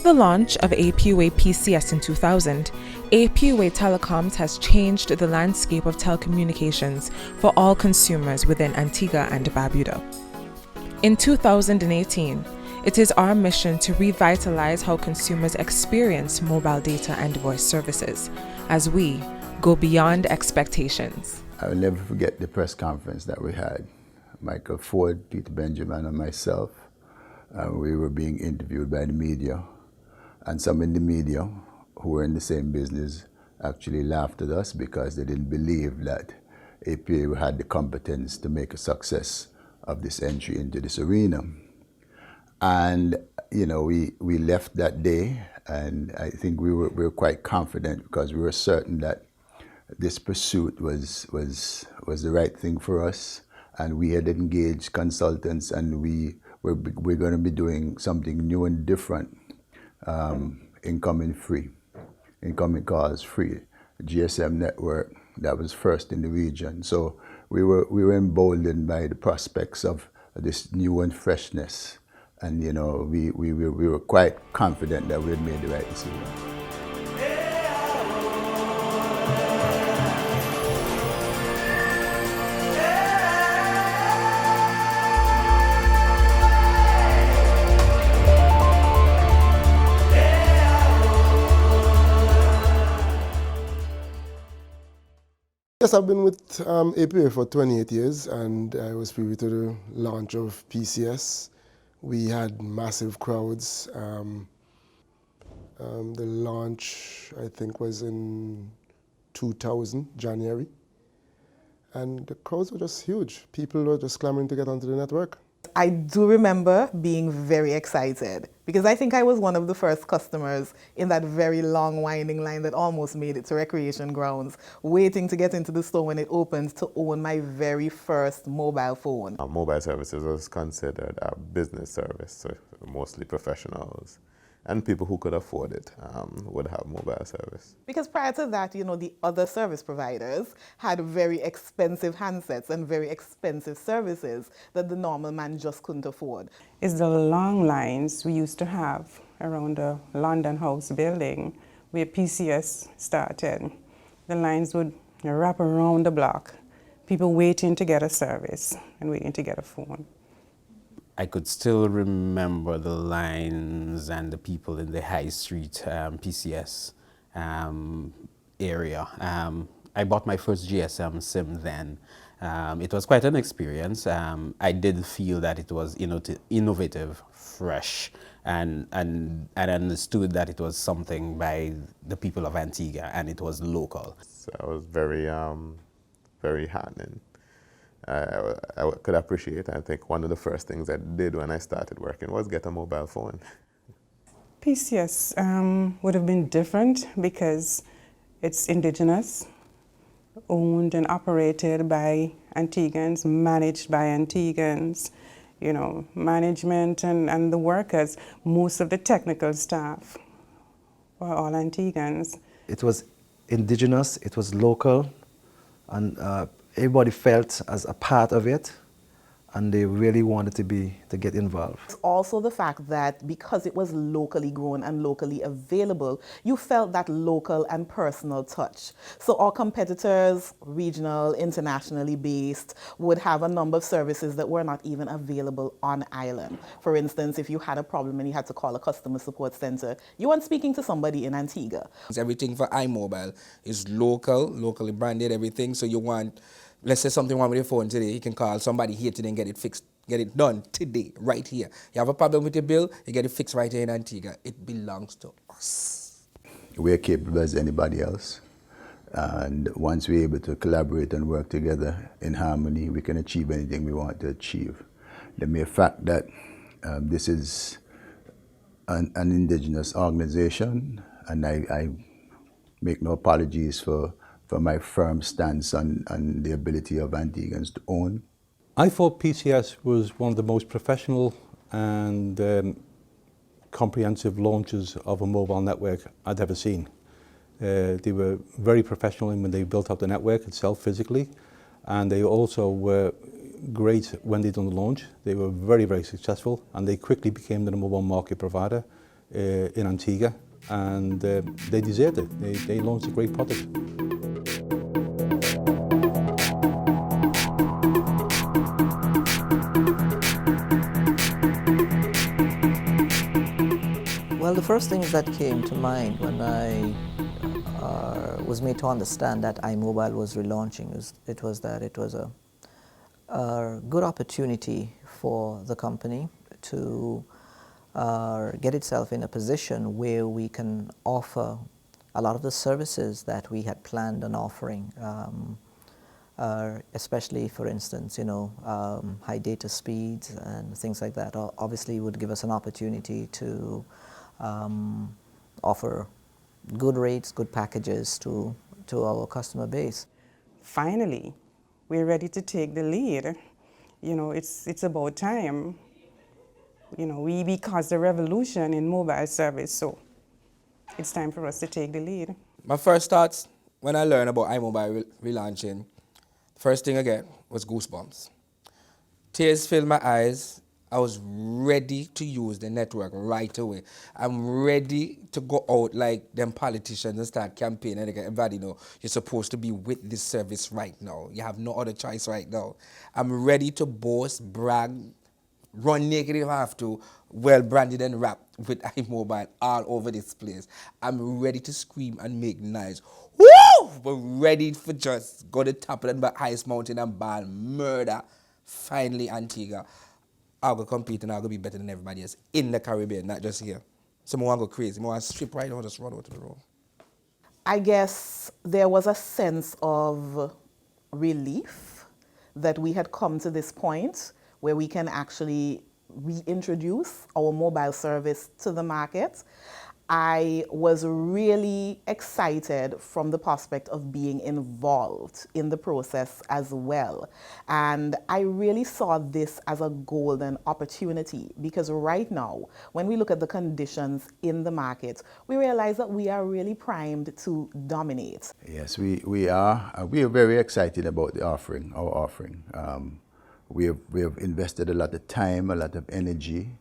the launch of APUA PCS in 2000, APUA Telecoms has changed the landscape of telecommunications for all consumers within Antigua and Barbuda. In 2018, it is our mission to revitalize how consumers experience mobile data and voice services as we go beyond expectations. I will never forget the press conference that we had. Michael Ford, Peter Benjamin, and myself, we were being interviewed by the media. And some in the media who were in the same business actually laughed at us because they didn't believe that APUA had the competence to make a success of this entry into this arena. And you know, we left that day, and I think we were quite confident because we were certain that this pursuit was the right thing for us, and we had engaged consultants, and we're going to be doing something new and different. Incoming calls free, GSM network that was first in the region. So we were emboldened by the prospects of this new and freshness, and you know, we were quite confident that we had made the right decision. Yes, I've been with APUA for 28 years, and I was privy to the launch of PCS. We had massive crowds. The launch, I think, was in 2000, January. And the crowds were just huge. People were just clamoring to get onto the network. I do remember being very excited because I think I was one of the first customers in that very long winding line that almost made it to recreation grounds, waiting to get into the store when it opened to own my very first mobile phone. Mobile services was considered a business service, so mostly professionals and people who could afford it would have mobile service. Because prior to that, you know, the other service providers had very expensive handsets and very expensive services that the normal man just couldn't afford. It's the long lines we used to have around the London House building where PCS started. The lines would wrap around the block, people waiting to get a service and waiting to get a phone. I could still remember the lines and the people in the High Street PCS area. I bought my first GSM SIM then. It was quite an experience. I did feel that it was innovative, fresh, and understood that it was something by the people of Antigua and it was local. So I was very heartening. I could appreciate. I think one of the first things I did when I started working was get a mobile phone. PCS would have been different because it's indigenous, owned and operated by Antiguans, managed by Antiguans, you know, management and the workers, most of the technical staff were all Antiguans. It was indigenous, it was local, and everybody felt as a part of it, and they really wanted to get involved. It's also the fact that because it was locally grown and locally available, you felt that local and personal touch. So our competitors, regional, internationally based, would have a number of services that were not even available on island. For instance, if you had a problem and you had to call a customer support center, you weren't speaking to somebody in Antigua. Everything for iMobile is local, locally branded, everything. So you want, let's say something wrong with your phone today, you can call somebody here today and get it fixed, get it done today, right here. You have a problem with your bill, you get it fixed right here in Antigua. It belongs to us. We're capable as anybody else. And once we're able to collaborate and work together in harmony, we can achieve anything we want to achieve. The mere fact that this is an indigenous organization, and I make no apologies for my firm stance on the ability of Antiguans to own. I thought PCS was one of the most professional and comprehensive launches of a mobile network I'd ever seen. They were very professional when they built out the network itself physically, and they also were great when they done the launch. They were very, very successful, and they quickly became the number one market provider in Antigua, and they deserved it. They launched a great product. Well, the first things that came to mind when I was made to understand that iMobile was relaunching was that it was a good opportunity for the company to get itself in a position where we can offer a lot of the services that we had planned on offering, especially, for instance, high data speeds and things like that. Obviously, would give us an opportunity to offer good rates, good packages to our customer base. Finally, we're ready to take the lead. It's about time. We caused a revolution in mobile service, so it's time for us to take the lead. My first thoughts when I learned about iMobile relaunching, first thing I get was goosebumps. Tears filled my eyes. I was ready to use the network right away. I'm ready to go out like them politicians and start campaigning. And everybody know you're supposed to be with this service right now. You have no other choice right now. I'm ready to boast, brag, run naked if I have to, well branded and wrapped with iMobile all over this place. I'm ready to scream and make noise. Woo! But ready for just go to the top of the highest mountain and ball murder. Finally, Antigua. I'll go compete and I'll go be better than everybody else in the Caribbean, not just here. So I want to go crazy. I want to strip right now, just run out to the road. I guess there was a sense of relief that we had come to this point where we can actually reintroduce our mobile service to the market. I was really excited from the prospect of being involved in the process as well. And I really saw this as a golden opportunity because right now, when we look at the conditions in the market, we realize that we are really primed to dominate. Yes, we are. We are very excited about the offering, our offering. We have invested a lot of time, a lot of energy.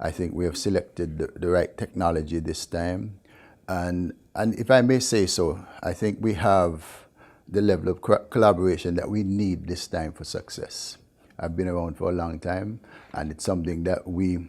I think we have selected the right technology this time. And if I may say so, I think we have the level of collaboration that we need this time for success. I've been around for a long time, and it's something that we've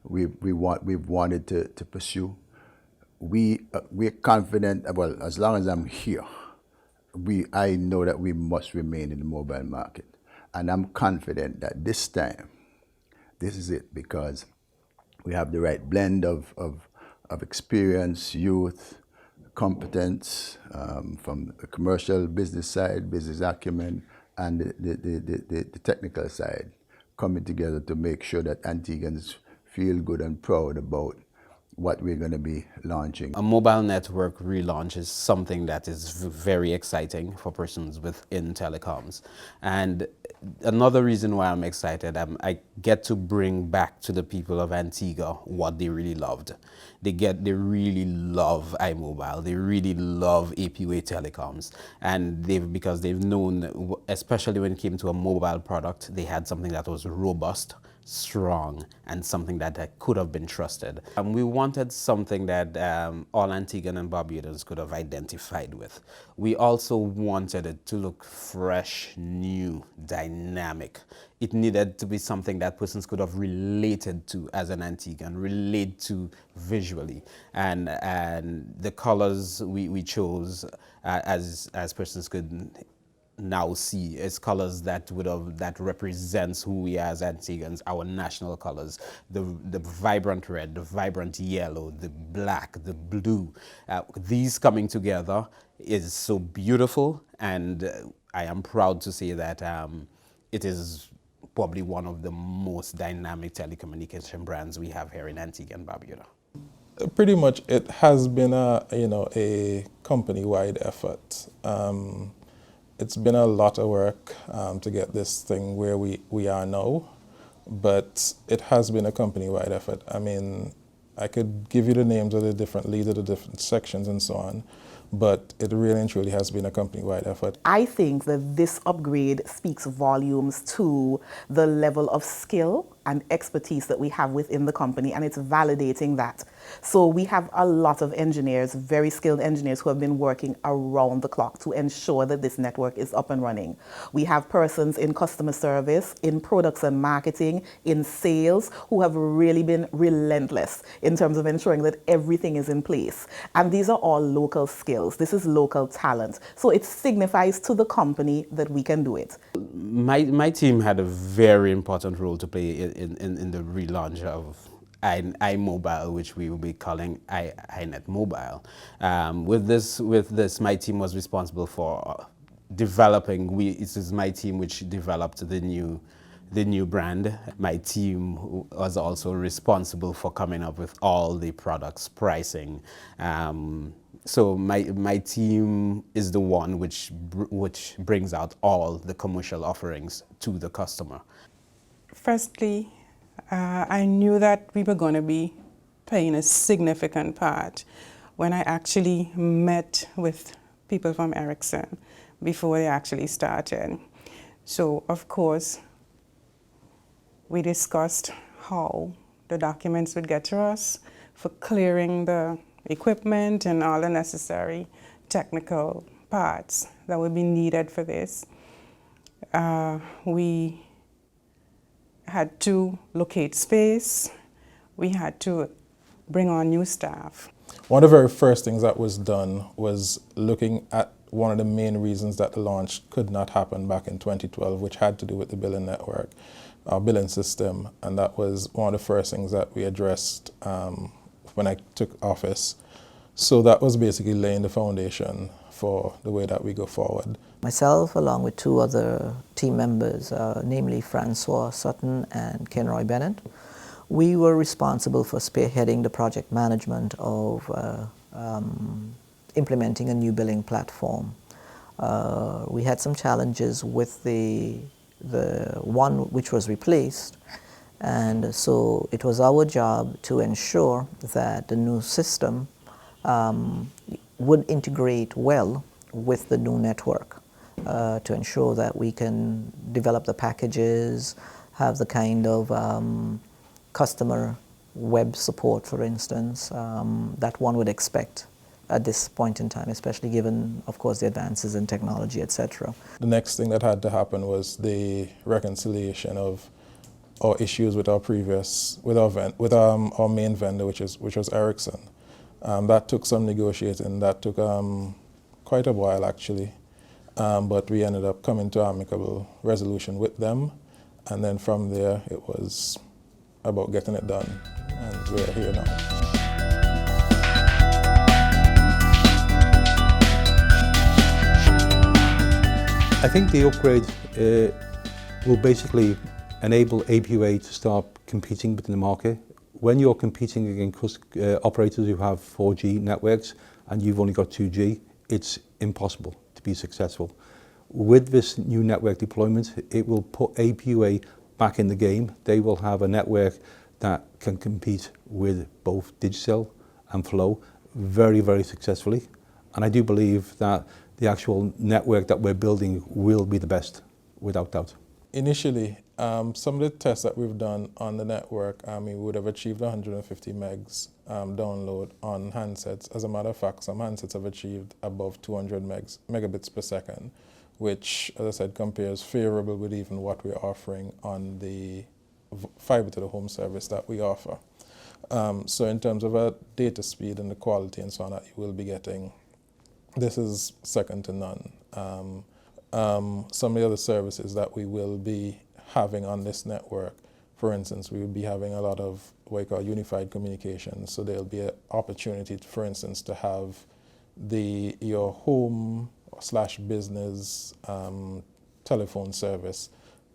wanted to pursue. We're confident, well, as long as I'm here, I know that we must remain in the mobile market. And I'm confident that this time, this is it, because we have the right blend of experience, youth, competence from the commercial business side, business acumen, and the technical side coming together to make sure that Antiguans feel good and proud about what we're going to be launching. A mobile network relaunch is something that is very exciting for persons within telecoms. And another reason why I'm excited, I get to bring back to the people of Antigua what they really loved. They really love iMobile. They really love APUA telecoms. And because they've known, especially when it came to a mobile product, they had something that was robust, strong, and something that could have been trusted. We wanted something that all Antiguan and Barbudans could have identified with. We also wanted it to look fresh, new, dynamic. It needed to be something that persons could have related to as an Antiguan, relate to visually. And the colors we chose as persons could now see is colors that represents who we are as Antiguans, our national colors, the vibrant red, the vibrant yellow, the black, the blue. These coming together is so beautiful, and I am proud to say that it is probably one of the most dynamic telecommunication brands we have here in Antigua and Barbuda. Pretty much, it has been a company-wide effort. It's been a lot of work to get this thing where we are now, but it has been a company-wide effort. I mean, I could give you the names of the different leads of the different sections and so on, but it really and truly has been a company-wide effort. I think that this upgrade speaks volumes to the level of skill and expertise that we have within the company, and it's validating that. So we have a lot of engineers, very skilled engineers, who have been working around the clock to ensure that this network is up and running. We have persons in customer service, in products and marketing, in sales, who have really been relentless in terms of ensuring that everything is in place. And these are all local skills. This is local talent. So it signifies to the company that we can do it. My team had a very important role to play in the relaunch of iMobile, which we will be calling iNET Mobile. With this, my team was responsible for developing. It is my team which developed the new brand. My team was also responsible for coming up with all the products, pricing. So my team is the one which brings out all the commercial offerings to the customer. Firstly, I knew that we were going to be playing a significant part when I actually met with people from Ericsson before they actually started. So, of course, we discussed how the documents would get to us for clearing the equipment and all the necessary technical parts that would be needed for this. We had to locate space. We had to bring on new staff. One of the very first things that was done was looking at one of the main reasons that the launch could not happen back in 2012, which had to do with the billing network, our billing system, and that was one of the first things that we addressed when I took office. So that was basically laying the foundation for the way that we go forward. Myself, along with two other team members, namely Francois Sutton and Kenroy Bennett, we were responsible for spearheading the project management of implementing a new billing platform. We had some challenges with the one which was replaced, and so it was our job to ensure that the new system would integrate well with the new network to ensure that we can develop the packages, have the kind of customer web support, for instance, that one would expect at this point in time, especially given, of course, the advances in technology, etc. The next thing that had to happen was the reconciliation of our issues with our our main vendor, which was Ericsson. That took some negotiating. That took quite a while, actually, but we ended up coming to amicable resolution with them, and then from there it was about getting it done, and we're here now. I think the upgrade will basically enable APUA to start competing within the market. When you're competing against operators who have 4G networks and you've only got 2G, it's impossible to be successful. With this new network deployment, it will put APUA back in the game. They will have a network that can compete with both Digicel and Flow very, very successfully. And I do believe that the actual network that we're building will be the best, without doubt. Initially, some of the tests that we've done on the network, we would have achieved 150 megs download on handsets. As a matter of fact, some handsets have achieved above 200 megabits per second, which, as I said, compares favorable with even what we're offering on the fiber to the home service that we offer. So in terms of data speed and the quality and so on that you will be getting, this is second to none. Some of the other services that we will be having on this network, for instance, we will be having a lot of what we call unified communications. So there'll be an opportunity, for instance, to have your home / business telephone service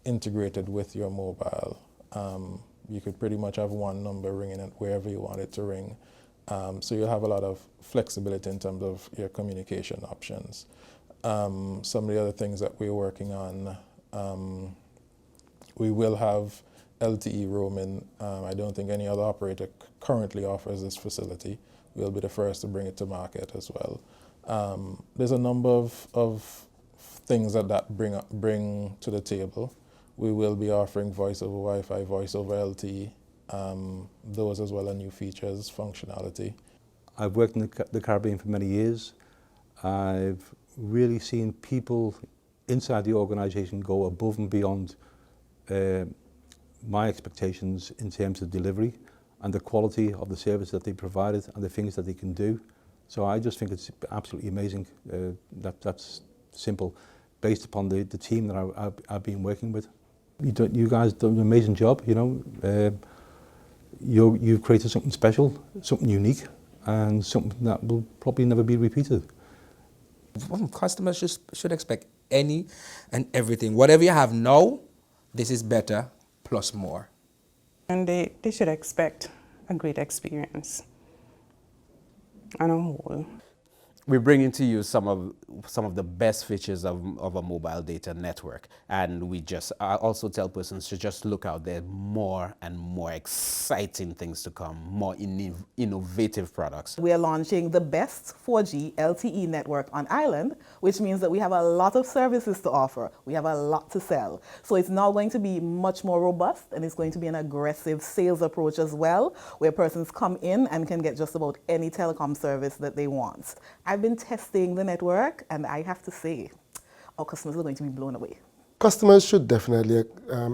integrated with your mobile. You could pretty much have one number ringing it wherever you want it to ring. So you'll have a lot of flexibility in terms of your communication options. Some of the other things that we're working on, we will have LTE roaming. I don't think any other operator currently offers this facility. We'll be the first to bring it to market as well. There's a number of things that bring to the table. We will be offering voice over Wi-Fi, voice over LTE, those as well are new features, functionality. I've worked in the Caribbean for many years. I've really seen people inside the organisation go above and beyond my expectations in terms of delivery and the quality of the service that they provided and the things that they can do. So I just think it's absolutely amazing. That's simple, based upon the team that I've been working with. You guys done an amazing job, you know. You've created something special, something unique, and something that will probably never be repeated. Customers should expect any and everything. Whatever you have now, this is better, plus more. And they should expect a great experience on a whole. We're bringing to you some of the best features of a mobile data network, and we just also tell persons to just look out there, more and more exciting things to come, more innovative products. We are launching the best 4G LTE network on island, which means that we have a lot of services to offer. We have a lot to sell. So it's now going to be much more robust, and it's going to be an aggressive sales approach as well, where persons come in and can get just about any telecom service that they want. I've been testing the network, and I have to say, our customers are going to be blown away. Customers should definitely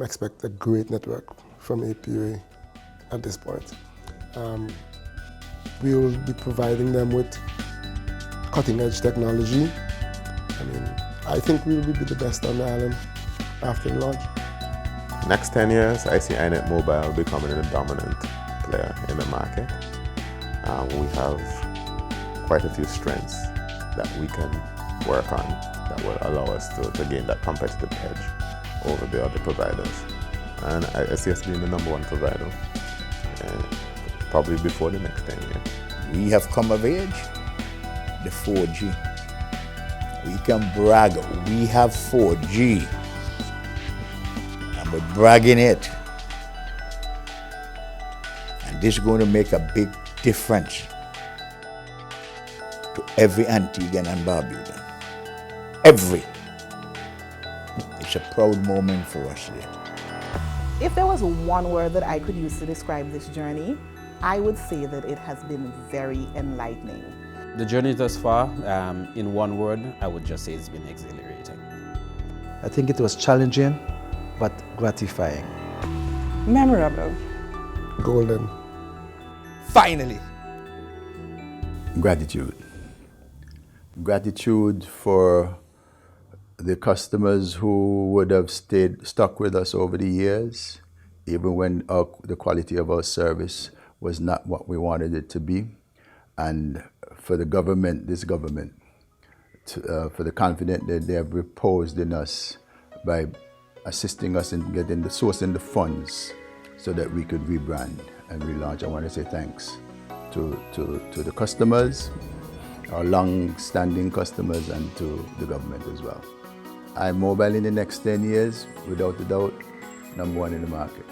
expect a great network from APUA at this point. We will be providing them with cutting-edge technology. I think we will be the best on the island after launch. Next 10 years, I see iNET Mobile becoming a dominant player in the market. We have quite a few strengths that we can work on that will allow us to gain that competitive edge over the other providers. And I see us being the #1 provider, probably before the next 10 years. We have come of age, the 4G. We can brag, we have 4G, and we're bragging it. And this is going to make a big difference to every Antiguan and Barbudan. Every. It's a proud moment for us there. If there was one word that I could use to describe this journey, I would say that it has been very enlightening. The journey thus far, in one word, I would just say it's been exhilarating. I think it was challenging, but gratifying. Memorable. Golden. Finally. Gratitude. Gratitude for the customers who would have stuck with us over the years, even when the quality of our service was not what we wanted it to be. And for the government, this government, for the confidence that they have reposed in us by assisting us in sourcing the funds so that we could rebrand and relaunch. I want to say thanks to the customers, our long-standing customers, and to the government as well. iMobile in the next 10 years, without a doubt, #1 in the market.